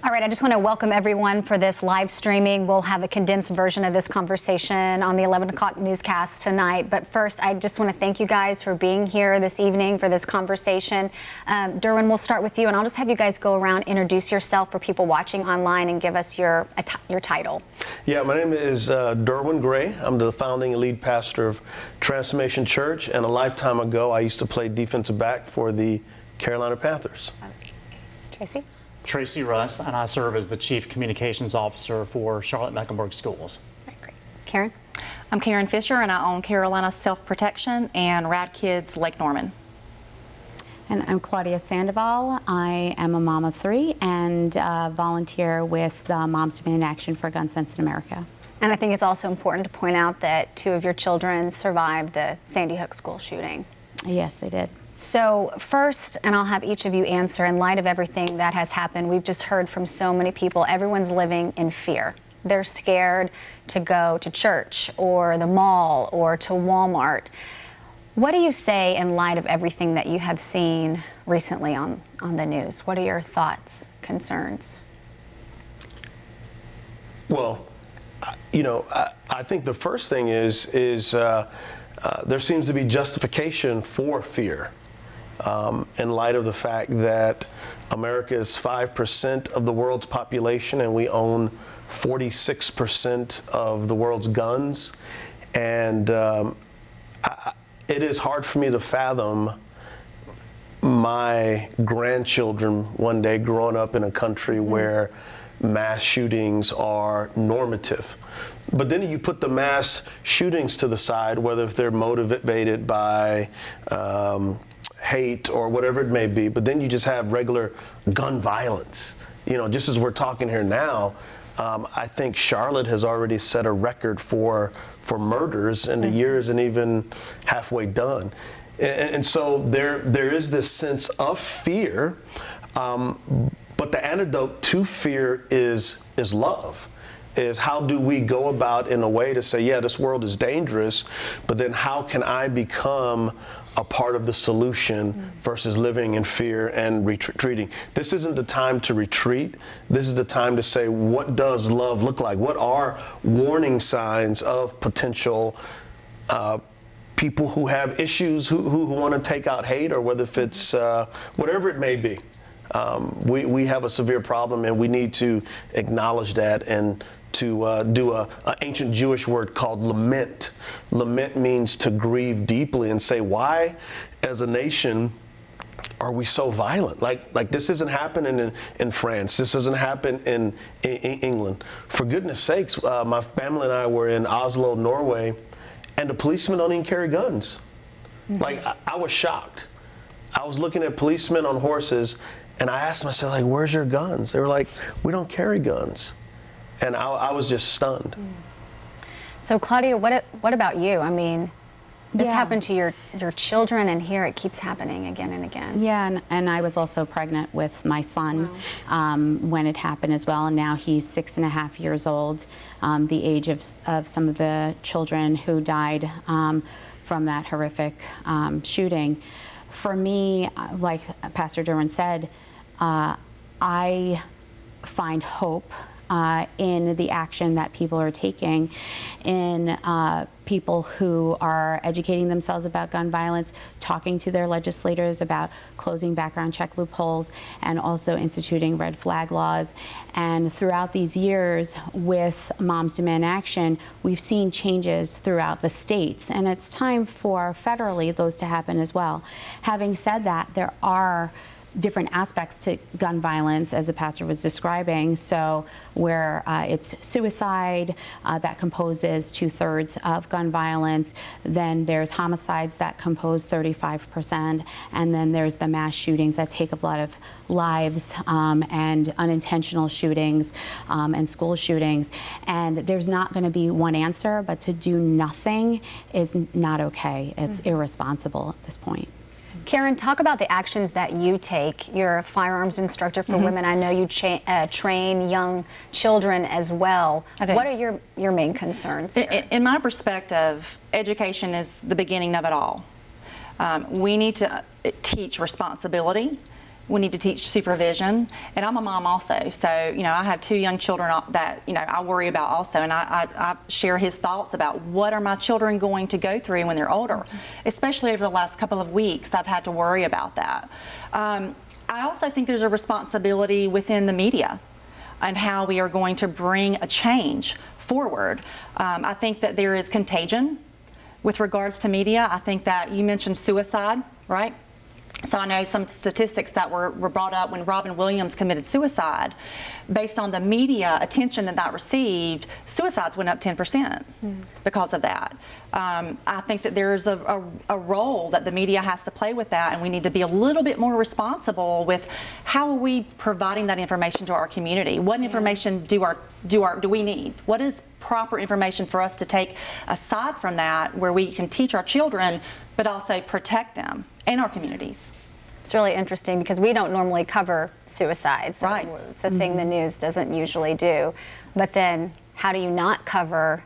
All right, I just want to welcome everyone for this live streaming. We'll have a condensed version of this conversation on the 11 o'clock newscast tonight. But first, I just want to thank you guys for being here this evening for this conversation. Derwin, we'll start with you, and I'll just have you guys go around, introduce yourself for people watching online, and give us your title. Yeah, my name is Derwin Gray. I'm the founding and lead pastor of Transformation Church, and a lifetime ago, I used to play defensive back for the Carolina Panthers. Tracey? Tracey, Russ, and I serve as the Chief Communications Officer for Charlotte-Mecklenburg Schools. Right, great. Karen? I'm Karen Fisher, and I own Carolina Self-Protection and Rad Kids Lake Norman. And I'm Claudia Sandoval. I am a mom of 3 and volunteer with the Moms Demand Action for Gun Sense in America. And I think it's also important to point out that 2 of your children survived the Sandy Hook school shooting. Yes, they did. So first, and I'll have each of you answer, in light of everything that has happened, we've just heard from so many people, everyone's living in fear. They're scared to go to church or the mall or to Walmart. What do you say in light of everything that you have seen recently on the news? What are your thoughts, concerns? Well, you know, I think the first thing is there seems to be justification for fear. In light of the fact that America is 5% of the world's population and we own 46% of the world's guns. And it is hard for me to fathom my grandchildren one day growing up in a country where mass shootings are normative. But then you put the mass shootings to the side, whether if they're motivated by hate or whatever it may be, but then you just have regular gun violence. You know, just as we're talking here now, I think Charlotte has already set a record for murders, and the year isn't even halfway done. And so there is this sense of fear, but the antidote to fear is love. Is how do we go about in a way to say, yeah, this world is dangerous, but then how can I become a part of the solution versus living in fear and retreating? This isn't the time to retreat. This is the time to say, what does love look like? What are warning signs of potential people who have issues, who want to take out hate, or whether if it's whatever it may be. We have a severe problem, and we need to acknowledge that and to do an ancient Jewish word called lament. Lament means to grieve deeply and say, why as a nation are we so violent? Like this isn't happening in France. This doesn't happen in England. For goodness sakes, my family and I were in Oslo, Norway, and the policemen don't even carry guns. Like, I was shocked. I was looking at policemen on horses, and I asked myself, like, where's your guns? They were like, we don't carry guns. And I was just stunned. So Claudia, what about you? I mean, this happened to your children, and here it keeps happening again and again. Yeah, and I was also pregnant with my son when it happened as well, and now he's 6.5 years old, the age of some of the children who died from that horrific shooting. For me, like Pastor Derwin said, I find hope in the action that people are taking, in people who are educating themselves about gun violence, talking to their legislators about closing background check loopholes, and also instituting red flag laws. And throughout these years with Moms Demand Action, we've seen changes throughout the states, and it's time for federally those to happen as well. Having said that, there are different aspects to gun violence, as the pastor was describing. So where it's suicide that composes 2/3 of gun violence, then there's homicides that compose 35%, and then there's the mass shootings that take a lot of lives, and unintentional shootings and school shootings. And there's not going to be one answer, but to do nothing is not okay. It's irresponsible at this point. Karen, talk about the actions that you take. You're a firearms instructor for women. I know you train young children as well. Okay. What are your main concerns here? In my perspective, education is the beginning of it all. We need to teach responsibility. We need to teach supervision. And I'm a mom also, so I have 2 young children that I worry about also, and I share his thoughts about what are my children going to go through when they're older. Especially over the last couple of weeks, I've had to worry about that. I also think there's a responsibility within the media and how we are going to bring a change forward. I think that there is contagion with regards to media. I think that you mentioned suicide, right? So I know some statistics that were brought up when Robin Williams committed suicide. Based on the media attention that received, suicides went up 10% because of that. I think that there's a role that the media has to play with that, and we need to be a little bit more responsible with how are we providing that information to our community. What information do we need? What is proper information for us to take aside from that, where we can teach our children but also protect them and our communities? It's really interesting because we don't normally cover suicides. Right. It's a thing the news doesn't usually do. But then how do you not cover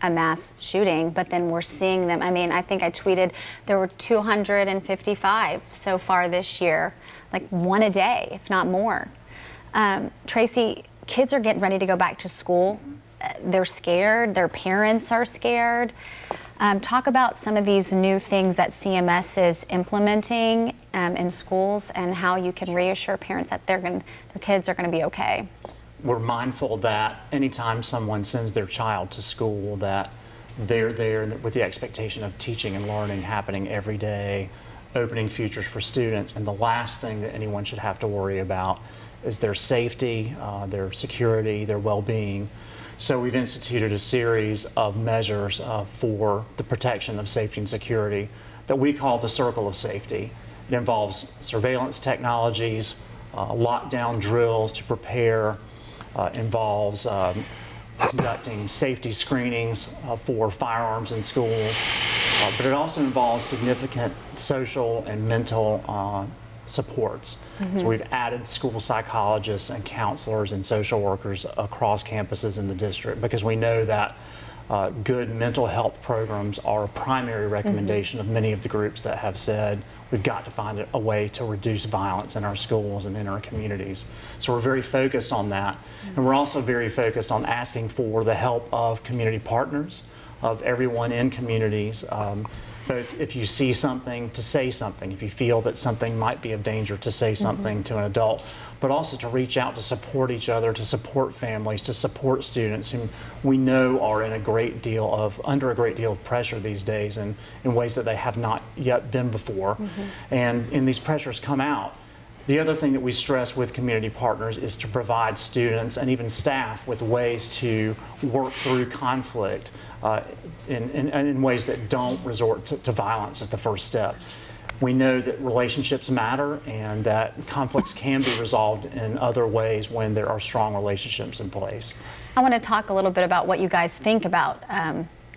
a mass shooting? But then we're seeing them. I mean, I think I tweeted there were 255 so far this year, like one a day, if not more. Tracey, kids are getting ready to go back to school. They're scared. Their parents are scared. Talk about some of these new things that CMS is implementing in schools and how you can reassure parents that their kids are going to be okay. We're mindful that anytime someone sends their child to school, that they're there with the expectation of teaching and learning happening every day, opening futures for students, and the last thing that anyone should have to worry about is their safety, their security, their well-being. So we've instituted a series of measures for the protection of safety and security that we call the Circle of Safety. It involves surveillance technologies, lockdown drills to prepare, involves conducting safety screenings for firearms in schools, but it also involves significant social and mental supports. So we've added school psychologists and counselors and social workers across campuses in the district because we know that good mental health programs are a primary recommendation of many of the groups that have said we've got to find a way to reduce violence in our schools and in our communities. So we're very focused on that. And we're also very focused on asking for the help of community partners, of everyone in communities, both if you see something, to say something, if you feel that something might be of danger, to say something to an adult, but also to reach out to support each other, to support families, to support students whom we know are in under a great deal of pressure these days and in ways that they have not yet been before. And these pressures come out. The other thing that we stress with community partners is to provide students and even staff with ways to work through conflict in ways that don't resort to violence as the first step. We know that relationships matter and that conflicts can be resolved in other ways when there are strong relationships in place. I want to talk a little bit about what you guys think about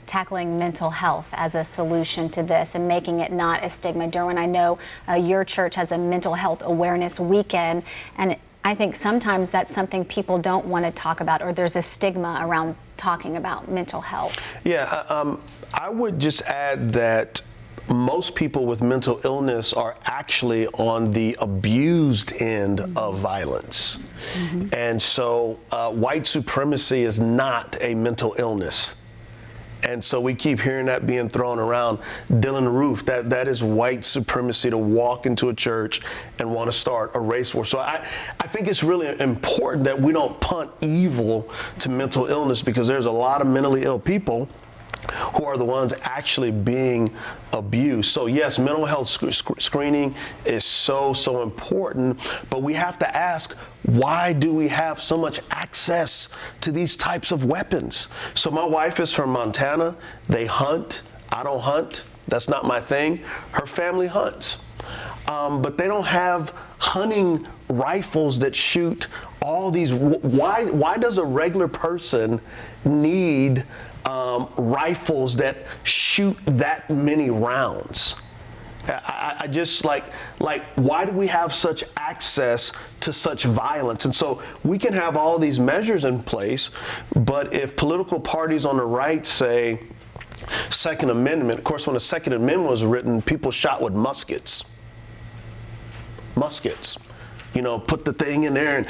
tackling mental health as a solution to this and making it not a stigma. Derwin, I know your church has a mental health awareness weekend, and I think sometimes that's something people don't want to talk about, or there's a stigma around talking about mental health. Yeah, I would just add that most people with mental illness are actually on the abused end of violence. And so white supremacy is not a mental illness. And so we keep hearing that being thrown around. Dylan Roof, that is white supremacy, to walk into a church and want to start a race war. So I think it's really important that we don't punt evil to mental illness, because there's a lot of mentally ill people who are the ones actually being abused. So yes, mental health screening is so important, but we have to ask, why do we have so much access to these types of weapons? So my wife is from Montana. They hunt. I don't hunt. That's not my thing. Her family hunts. But they don't have hunting rifles that shoot all these. Why does a regular person need rifles that shoot that many rounds? I just like why do we have such access to such violence? And so we can have all these measures in place, but if political parties on the right say Second Amendment, of course, when the Second Amendment was written, people shot with muskets. put the thing in there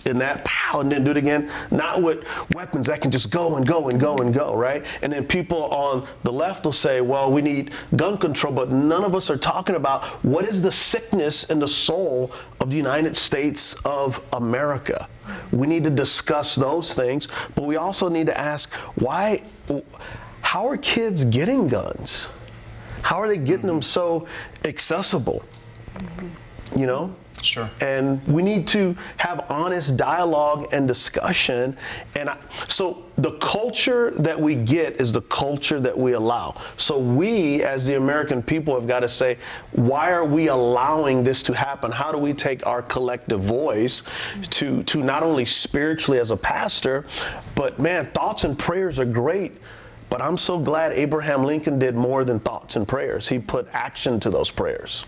and that pow, and then do it again. Not with weapons that can just go and go and go and go, right? And then people on the left will say, well, we need gun control, but none of us are talking about what is the sickness in the soul of the United States of America. We need to discuss those things, but we also need to ask how are kids getting guns? How are they getting them so accessible? Sure. And we need to have honest dialogue and discussion. And so the culture that we get is the culture that we allow. So we, as the American people, have got to say, why are we allowing this to happen? How do we take our collective voice to not only spiritually as a pastor, but man, thoughts and prayers are great. But I'm so glad Abraham Lincoln did more than thoughts and prayers. He put action to those prayers.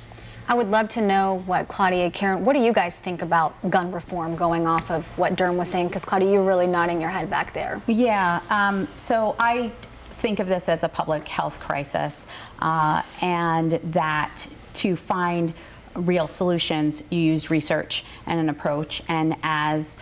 I would love to know what Claudia, Karen, what do you guys think about gun reform going off of what Derwin was saying? Because Claudia, you're really nodding your head back there. Yeah, so I think of this as a public health crisis, and that to find real solutions, you use research and an approach. And as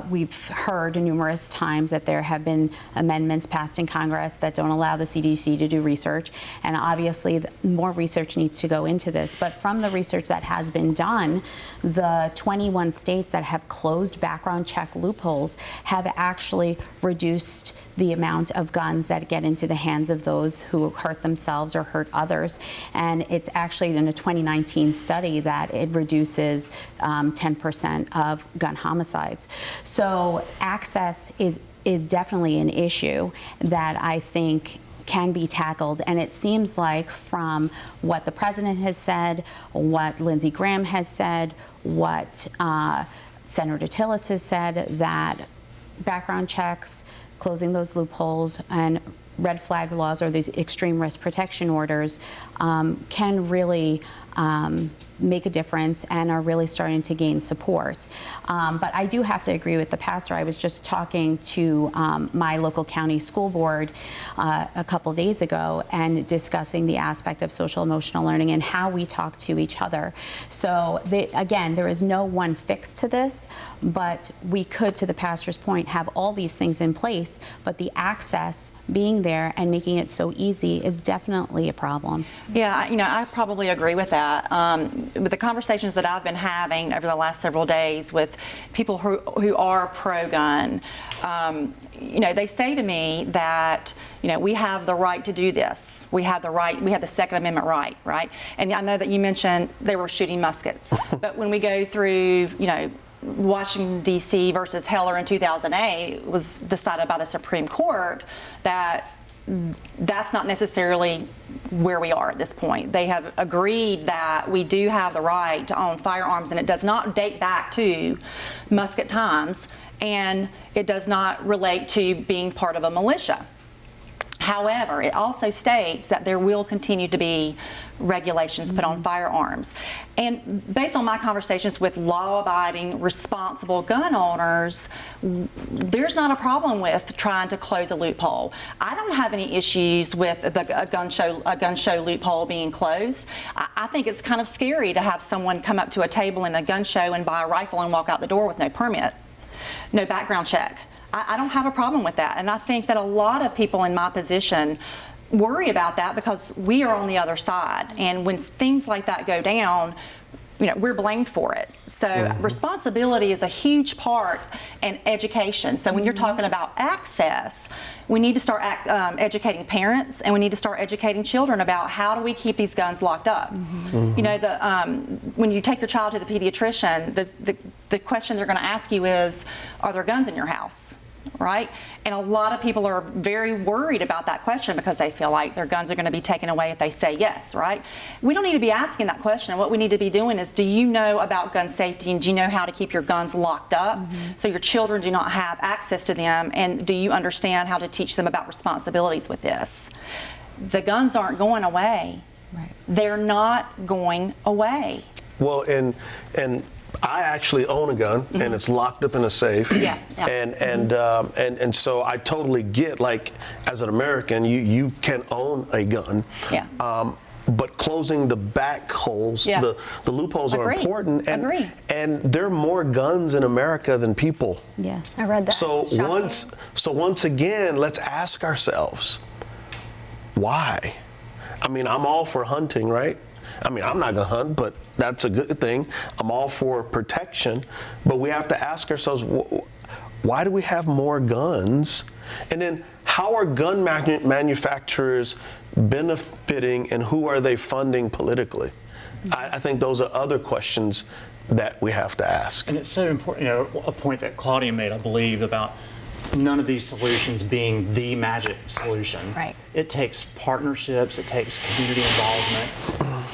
we've heard numerous times that there have been amendments passed in Congress that don't allow the CDC to do research, and obviously more research needs to go into this. But from the research that has been done, the 21 states that have closed background check loopholes have actually reduced the amount of guns that get into the hands of those who hurt themselves or hurt others. And it's actually in a 2019 study that it reduces 10% of gun homicides. So access is definitely an issue that I think can be tackled. And it seems like from what the president has said, what Lindsey Graham has said, what Senator Tillis has said, that background checks, closing those loopholes, and red flag laws, or these extreme risk protection orders, can really make a difference and are really starting to gain support. But I do have to agree with the pastor. I was just talking to my local county school board a couple days ago and discussing the aspect of social emotional learning and how we talk to each other. So again, there is no one fix to this, but we could, to the pastor's point, have all these things in place, but the access being there and making it so easy is definitely a problem. Yeah, I probably agree with that. With the conversations that I've been having over the last several days with people who are pro-gun, they say to me that, we have the right to do this. We have the Second Amendment right? And I know that you mentioned they were shooting muskets, but when we go through, Washington, D.C. versus Heller in 2008, it was decided by the Supreme Court that that's not necessarily where we are at this point. They have agreed that we do have the right to own firearms, and it does not date back to musket times, and it does not relate to being part of a militia. However, it also states that there will continue to be regulations put on firearms. And based on my conversations with law-abiding, responsible gun owners, there's not a problem with trying to close a loophole. I don't have any issues with a gun show loophole being closed. I think it's kind of scary to have someone come up to a table in a gun show and buy a rifle and walk out the door with no permit, no background check. I don't have a problem with that. And I think that a lot of people in my position worry about that because we are on the other side. And when things like that go down, we're blamed for it. So responsibility is a huge part in education. So when you're talking about access, we need to start educating parents, and we need to start educating children about how do we keep these guns locked up. When you take your child to the pediatrician, the question they're going to ask you is, are there guns in your house? Right? And a lot of people are very worried about that question because they feel like their guns are going to be taken away if they say yes, right? We don't need to be asking that question. What we need to be doing is, do you know about gun safety, and do you know how to keep your guns locked up so your children do not have access to them, and do you understand how to teach them about responsibilities with this? The guns aren't going away. Right. They're not going away. Well, and I actually own a gun, and it's locked up in a safe. Yeah. And so I totally get, like, as an American, you can own a gun. Yeah. but closing the back holes, Yeah. the loopholes are Agree. important. Agree. And there are more guns in America than people. Yeah. I read that. So Shocking. once again, let's ask ourselves, why? I mean, I'm all for hunting, right? I mean, I'm not gonna hunt, but that's a good thing. I'm all for protection, but we have to ask ourselves, why do we have more guns? And then how are gun manufacturers benefiting, and who are they funding politically? I think those are other questions that we have to ask. And it's so important, a point that Claudia made, I believe, about none of these solutions being the magic solution. Right. It takes partnerships, it takes community involvement.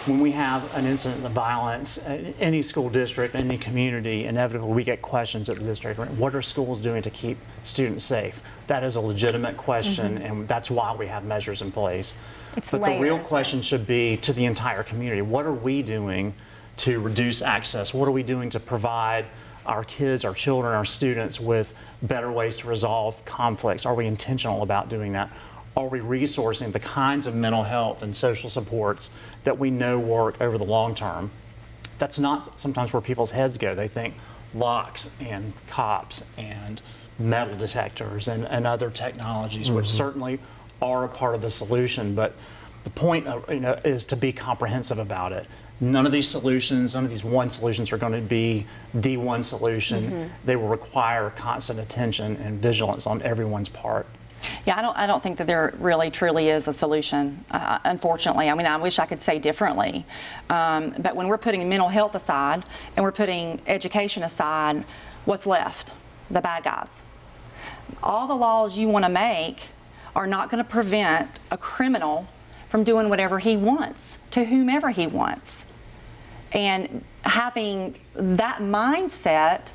When we have an incident of violence, any school district, any community, inevitably we get questions at the district. What are schools doing to keep students safe? That is a legitimate question, and that's why we have measures in place. It's But the real layers, question should be to the entire community. What are we doing to reduce access? What are we doing to provide our kids, our children, our students with better ways to resolve conflicts? Are we intentional about doing that? Are we resourcing the kinds of mental health and social supports that we know work over the long term? That's not sometimes where people's heads go. They think locks and cops and metal detectors and other technologies, which certainly are a part of the solution. But the point is to be comprehensive about it. None of these solutions, none of these one solutions are going to be the one solution. They will require constant attention and vigilance on everyone's part. Yeah, I don't think that there really truly is a solution, unfortunately. I mean, I wish I could say differently. But when we're putting mental health aside and we're putting education aside, what's left? The bad guys. All the laws you want to make are not going to prevent a criminal from doing whatever he wants to whomever he wants. And having that mindset,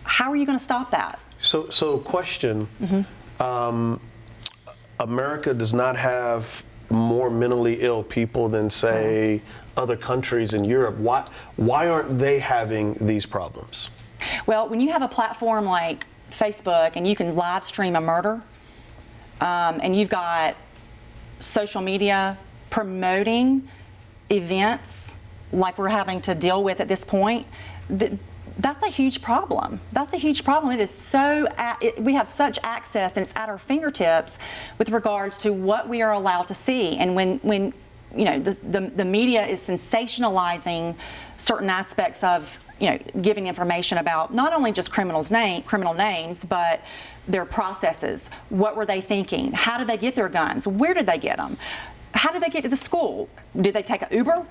how are you going to stop that? So question, America does not have more mentally ill people than, say, other countries in Europe. Why aren't they having these problems? Well, when you have a platform like Facebook and you can live stream a murder, and you've got social media promoting events like we're having to deal with at this point, that's a huge problem. That's a huge problem. It is so, we have such access and it's at our fingertips with regards to what we are allowed to see. And when you know, the media is sensationalizing certain aspects of, you know, giving information about not only just criminal names, but their processes. What were they thinking? How did they get their guns? Where did they get them? How did they get to the school? Did they take an Uber?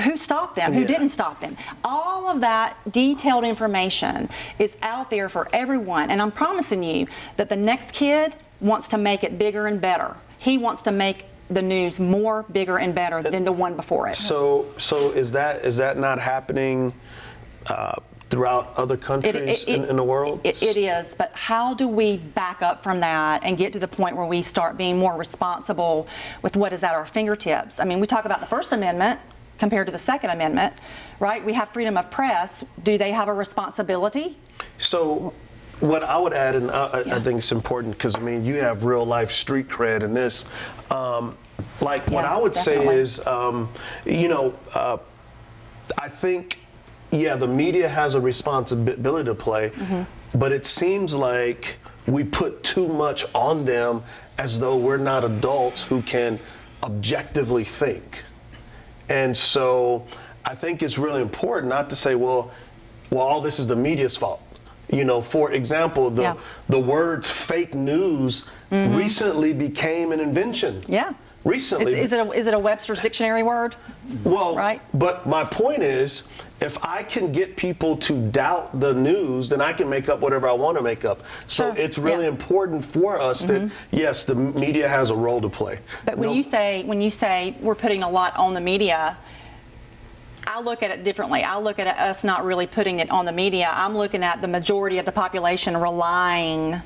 Who stopped them? Who didn't stop them? All of that detailed information is out there for everyone. And I'm promising you that the next kid wants to make it bigger and better. He wants to make the news more, bigger, and better than the one before it. So is that not happening throughout other countries in the world? It is, but how do we back up from that and get to the point where we start being more responsible with what is at our fingertips? I mean, we talk about the First Amendment compared to the Second Amendment, right? We have freedom of press. Do they have a responsibility? So what I would add, and I think it's important because, I mean, you have real life street cred in this. What I would say is, I think, the media has a responsibility to play, but it seems like we put too much on them as though we're not adults who can objectively think. And so I think it's really important not to say, well, all this is the media's fault. You know, for example, the words fake news recently became an invention. Yeah. Recently. Is it a Webster's dictionary word? Well, right? But my point is, if I can get people to doubt the news, then I can make up whatever I want to make up. So it's really important for us that, yes, the media has a role to play. But when you say we're putting a lot on the media, I look at it differently. I look at us not really putting it on the media. I'm looking at the majority of the population relying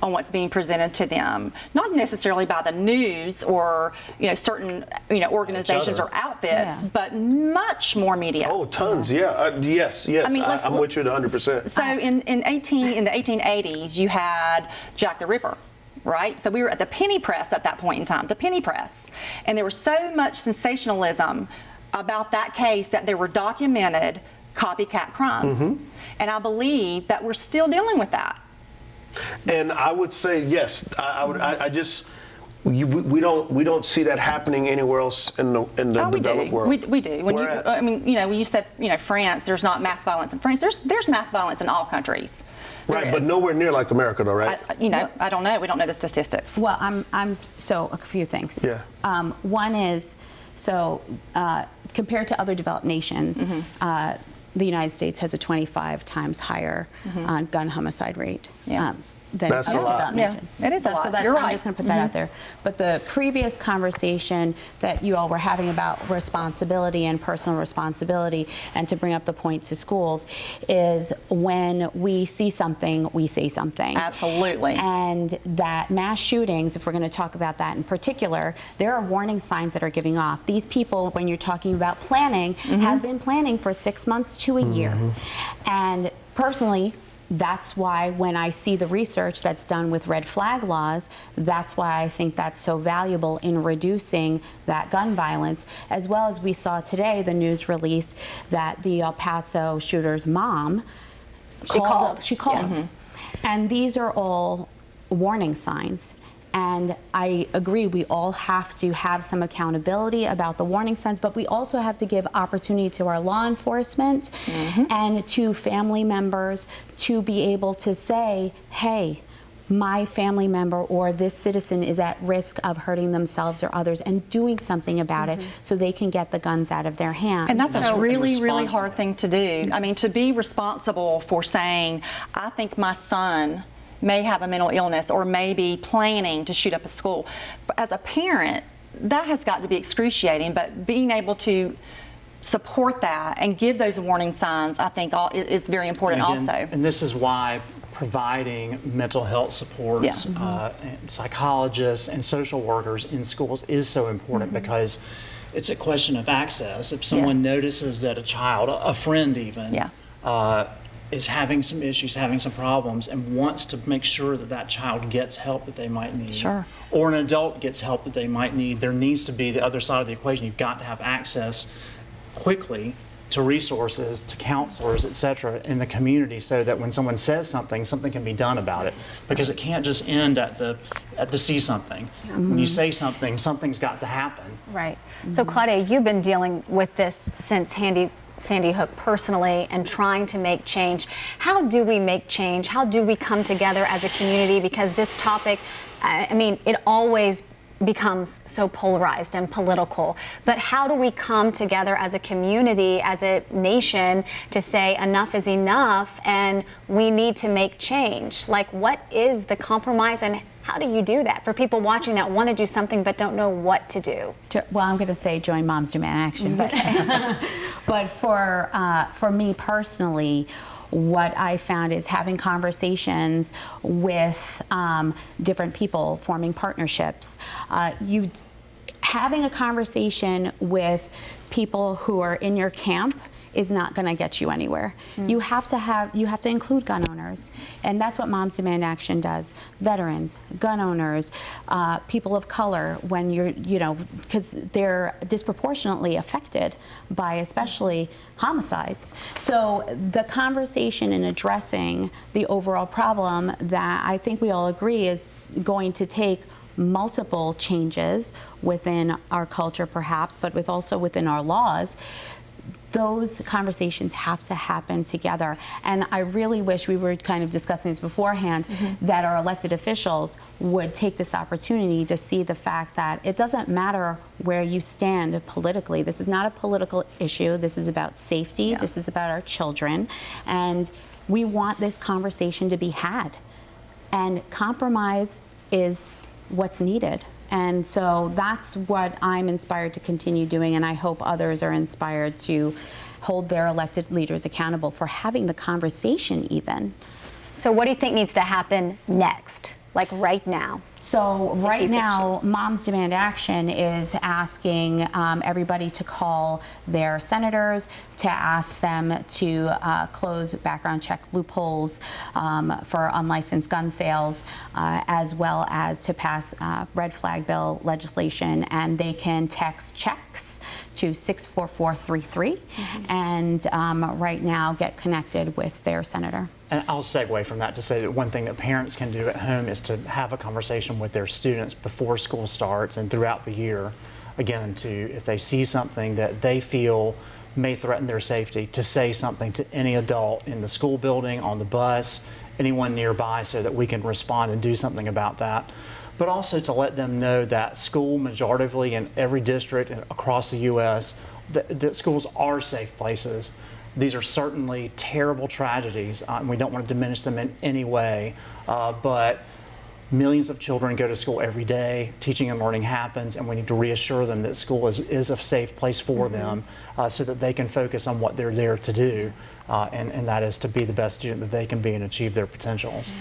on what's being presented to them, not necessarily by the news or certain organizations or outfits, but much more media. Oh, tons, yes. I mean, I'm with you 100%. So in the 1880s, you had Jack the Ripper. right? So we were at the penny press at that point in time, the penny press. And there was so much sensationalism about that case that there were documented copycat crimes. And I believe that we're still dealing with that. And I would say yes. We don't see that happening anywhere else in the developed world. We do. When you said France, there's not mass violence in France. There's mass violence in all countries. Right, but nowhere near like America, though, right? I don't know. We don't know the statistics. Well, so a few things. Yeah. One is, compared to other developed nations, the United States has a 25 times higher gun homicide rate. Yeah. Than That's other a lot. developed nations. Yeah, it is a lot. So that's, You're I'm right. just going to put that out there. But the previous conversation that you all were having about responsibility and personal responsibility, and to bring up the point to schools, is when we see something, we say something. Absolutely. And that mass shootings, if we're going to talk about that in particular, there are warning signs that are giving off. These people, when you're talking about planning, have been planning for 6 months to a year. And personally, that's why when I see the research that's done with red flag laws, that's why I think that's so valuable in reducing that gun violence, as well as we saw today the news release that the El Paso shooter's mom she called. And these are all warning signs. And I agree, we all have to have some accountability about the warning signs, but we also have to give opportunity to our law enforcement and to family members to be able to say, hey, my family member or this citizen is at risk of hurting themselves or others, and doing something about it so they can get the guns out of their hands. And that's a really, really hard thing to do. I mean, to be responsible for saying, I think my son may have a mental illness or may be planning to shoot up a school. As a parent, that has got to be excruciating, but being able to support that and give those warning signs, I think is very important also. And this is why providing mental health supports, and psychologists and social workers in schools is so important, because it's a question of access. If someone notices that a child, a friend even, is having some issues, having some problems, and wants to make sure that that child gets help that they might need, or an adult gets help that they might need, there needs to be the other side of the equation. You've got to have access quickly to resources, to counselors, et cetera, in the community, so that when someone says something, something can be done about it. Because it can't just end at the see something. When you say something, something's got to happen. Right. So Claudia, you've been dealing with this since Sandy Hook personally, and trying to make change. How do we make change? How do we come together as a community? Because this topic, I mean, it always becomes so polarized and political. But how do we come together as a community, as a nation, to say enough is enough and we need to make change? Like, what is the compromise, and how do you do that for people watching that want to do something but don't know what to do? Well, I'm going to say join Moms Demand Action, but for me personally, what I found is having conversations with different people, forming partnerships. Having a conversation with people who are in your camp is not going to get you anywhere. You have to include gun owners, and that's what Moms Demand Action does. Veterans, gun owners, people of color, when because they're disproportionately affected by especially homicides. So the conversation in addressing the overall problem that I think we all agree is going to take multiple changes within our culture perhaps, but also within our laws. Those conversations have to happen together. And I really wish, we were kind of discussing this beforehand, that our elected officials would take this opportunity to see the fact that it doesn't matter where you stand politically. This is not a political issue. This is about safety. This is about our children. And we want this conversation to be had. And compromise is what's needed. And so that's what I'm inspired to continue doing, and I hope others are inspired to hold their elected leaders accountable for having the conversation even. So what do you think needs to happen next? like right now? So right you could now, choose. Moms Demand Action is asking everybody to call their senators to ask them to close background check loopholes for unlicensed gun sales, as well as to pass red flag bill legislation. And they can text checks to 64433 and right now get connected with their senator. And I'll segue from that to say that one thing that parents can do at home is to have a conversation with their students before school starts and throughout the year. Again, if they see something that they feel may threaten their safety, to say something to any adult in the school building, on the bus, anyone nearby, so that we can respond and do something about that. But also to let them know that school, majoritively in every district across the U.S., that schools are safe places. These are certainly terrible tragedies, and we don't want to diminish them in any way, but millions of children go to school every day. Teaching and learning happens, and we need to reassure them that school is a safe place for them, so that they can focus on what they're there to do, and that is to be the best student that they can be and achieve their potentials.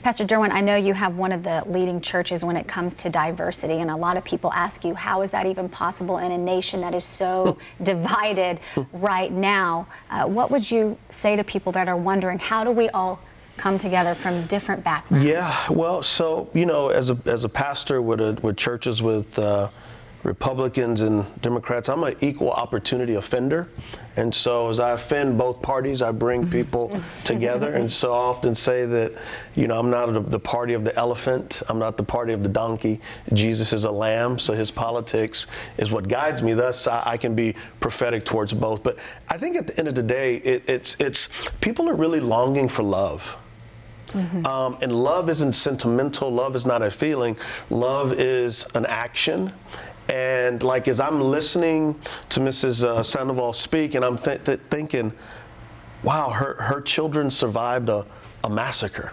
Pastor Derwin, I know you have one of the leading churches when it comes to diversity, and a lot of people ask you, how is that even possible in a nation that is so divided right now? What would you say to people that are wondering, how do we all come together from different backgrounds? Yeah, well, so, you know, as a pastor with churches with Republicans and Democrats, I'm an equal opportunity offender. And so as I offend both parties, I bring people together. And so I often say that, you know, I'm not the party of the elephant. I'm not the party of the donkey. Jesus is a lamb, so his politics is what guides me. Thus, I can be prophetic towards both. But I think at the end of the day, it's people are really longing for love. And love isn't sentimental. Love is not a feeling. Love is an action. And like as I'm listening to Mrs. Sandoval speak, and I'm thinking, wow, her children survived a massacre.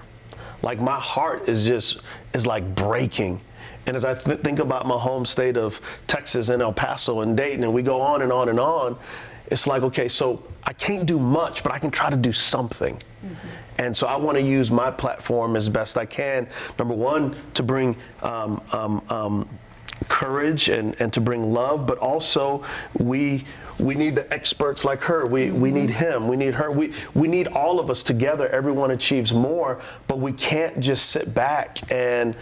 Like my heart is like breaking. And as I think about my home state of Texas and El Paso and Dayton, and we go on and on and on, it's like, okay, so I can't do much, but I can try to do something. And so I want to use my platform as best I can. Number one, to bring courage and to bring love, but also we need the experts like her. We need him. We need her. We need all of us together. Everyone achieves more, but we can't just sit back and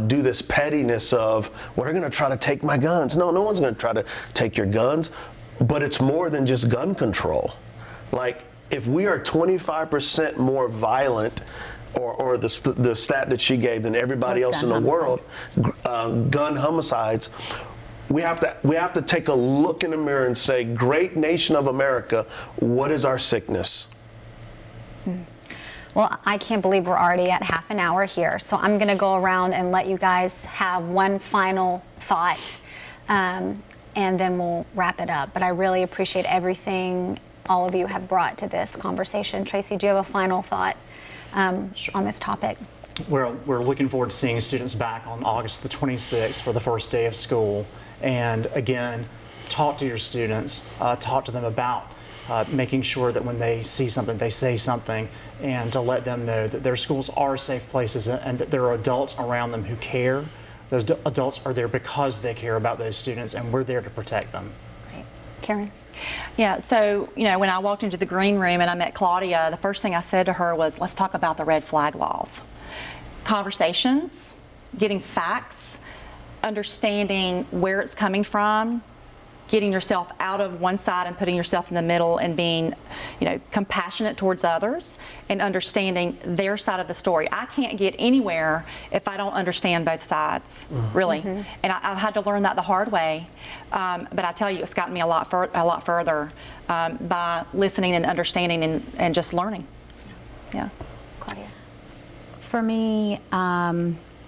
do this pettiness of, well, they're going to try to take my guns. No one's going to try to take your guns, but it's more than just gun control. Like if we are 25% more violent, or the stat that she gave than everybody else in the world, gun homicides, we have to take a look in the mirror and say, great nation of America, what is our sickness? Well, I can't believe we're already at half an hour here, so I'm going to go around and let you guys have one final thought, and then we'll wrap it up. But I really appreciate everything all of you have brought to this conversation. Tracey, do you have a final thought on this topic? We're looking forward to seeing students back on August the 26th for the first day of school. And again, talk to your students, talk to them about making sure that when they see something, they say something, and to let them know that their schools are safe places and that there are adults around them who care. Those adults are there because they care about those students, and we're there to protect them. Great. Karen? Yeah, so, you know, when I walked into the green room and I met Claudia, the first thing I said to her was, let's talk about the red flag laws. Conversations, getting facts, understanding where it's coming from, getting yourself out of one side and putting yourself in the middle and being, you know, compassionate towards others and understanding their side of the story. I can't get anywhere if I don't understand both sides, really. And I've had to learn that the hard way. But I tell you, it's gotten me a lot further by listening and understanding and just learning. Yeah. Claudia? For me,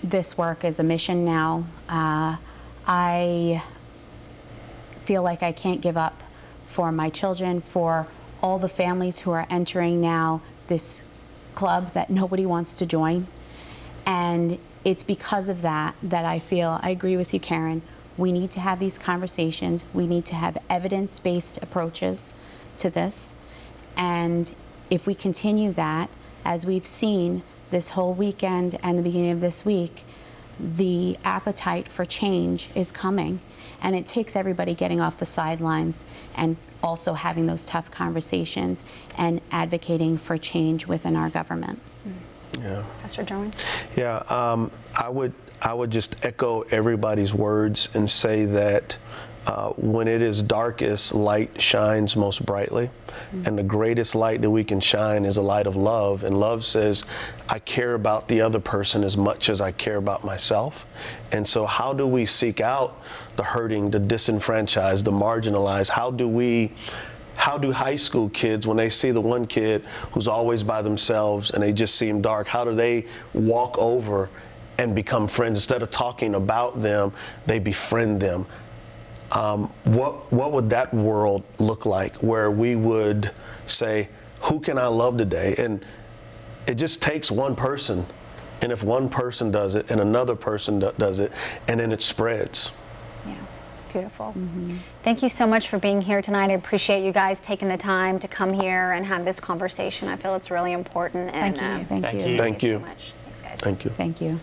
this work is a mission now. I feel like I can't give up for my children, for all the families who are entering now this club that nobody wants to join. And it's because of that I feel, I agree with you, Karen, we need to have these conversations. We need to have evidence-based approaches to this. And if we continue that, as we've seen, this whole weekend and the beginning of this week, the appetite for change is coming. And it takes everybody getting off the sidelines and also having those tough conversations and advocating for change within our government. Yeah. Pastor Derwin? Yeah, I would just echo everybody's words and say that when it is darkest, light shines most brightly. And the greatest light that we can shine is a light of love. And love says, I care about the other person as much as I care about myself. And so how do we seek out the hurting, the disenfranchised, the marginalized? How do high school kids, when they see the one kid who's always by themselves and they just seem dark, how do they walk over and become friends? Instead of talking about them, they befriend them. What would that world look like, where we would say, who can I love today? And it just takes one person. And if one person does it and another person does it, and then it spreads. Yeah, it's beautiful. Thank you so much for being here tonight. I appreciate you guys taking the time to come here and have this conversation. I feel it's really important. And, Thank you. Thank you. Thank you. so much. Thanks, guys. Thank you. Thank you.